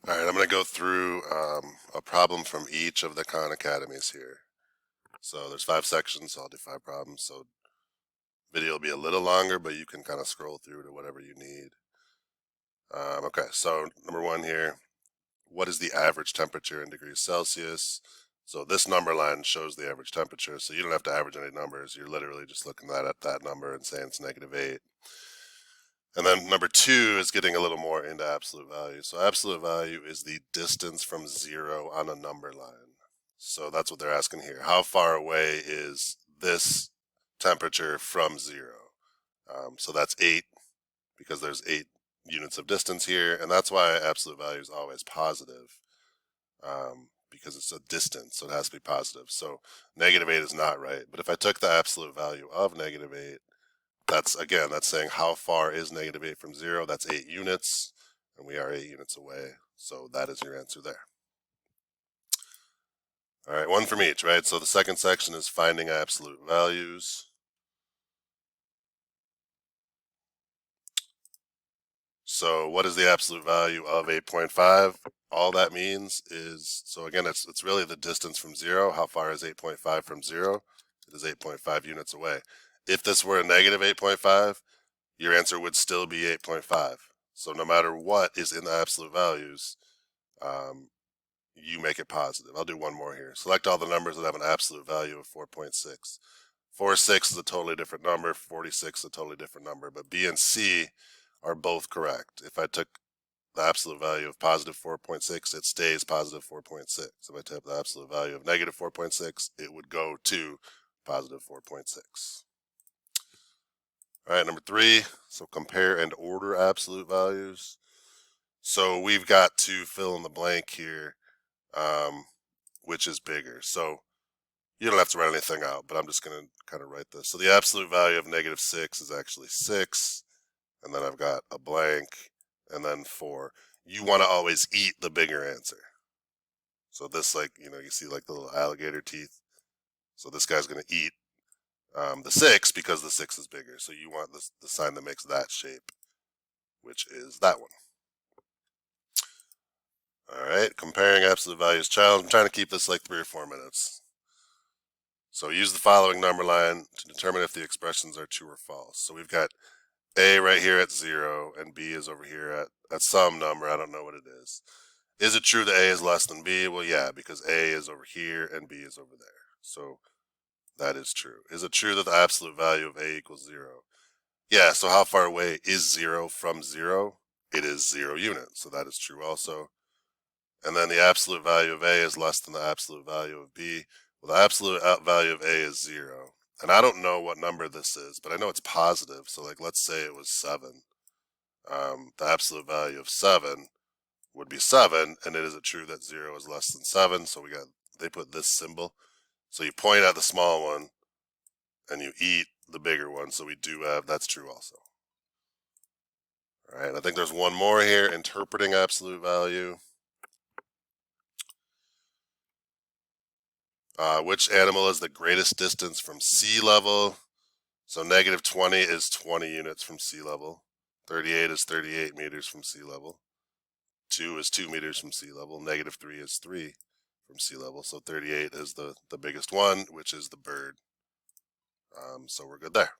All right, I'm going to go through a problem from each of the Khan Academies here. So there's 5 sections, so I'll do 5 problems. So video will be a little longer, but you can kind of scroll through to whatever you need. Okay, so number 1 here, what is the average temperature in degrees Celsius? So this number line shows the average temperature, so you don't have to average any numbers. You're literally just looking at that number and saying it's -8. And then number 2 is getting a little more into absolute value. So absolute value is the distance from 0 on a number line. So that's what they're asking here. How far away is this temperature from 0? So that's 8, because there's 8 units of distance here. And that's why absolute value is always positive, because it's a distance, so it has to be positive. So -8 is not right. But if I took the absolute value of -8, that's saying how far is -8 from 0? That's 8 units, and we are 8 units away. So that is your answer there. All right, one from each, right? So the second section is finding absolute values. So what is the absolute value of 8.5? All that means is, so again, it's really the distance from 0. How far is 8.5 from 0? It is 8.5 units away. If this were a -8.5, your answer would still be 8.5. So no matter what is in the absolute values, you make it positive. I'll do one more here. Select all the numbers that have an absolute value of 4.6. 46 is a totally different number. 46 is a totally different number. But B and C are both correct. If I took the absolute value of +4.6, it stays +4.6. If I took the absolute value of -4.6, it would go to +4.6. All right, number 3, so compare and order absolute values. So we've got to fill in the blank here, which is bigger. So you don't have to write anything out, but I'm just going to kind of write this. So the absolute value of -6 is actually 6, and then I've got a blank, and then 4. You want to always eat the bigger answer. So this, like, you see like the little alligator teeth. So this guy's going to eat the 6 because the 6 is bigger. So you want the sign that makes that shape, which is that one. All right, comparing absolute values challenge. I'm trying to keep this like 3 or 4 minutes. So use the following number line to determine if the expressions are true or false. So we've got A right here at 0, and B is over here at some number. I don't know what it is. Is it true that A is less than B? Well, yeah, because A is over here and B is over there. So that is true. Is it true that the absolute value of A equals 0? Yeah, so how far away is 0 from 0? It is 0 units, so that is true also. And then the absolute value of A is less than the absolute value of B. Well, the absolute value of A is 0. And I don't know what number this is, but I know it's positive. So like, let's say it was 7. The absolute value of 7 would be 7, and is it true that 0 is less than 7? So they put this symbol. So you point at the small one, and you eat the bigger one. So we do have, that's true also. All right, I think there's one more here, interpreting absolute value. Which animal is the greatest distance from sea level? So -20 is 20 units from sea level. 38 is 38 meters from sea level. 2 is 2 meters from sea level. -3 is 3 from sea level. So 38 is the biggest one, which is the bird. So we're good there.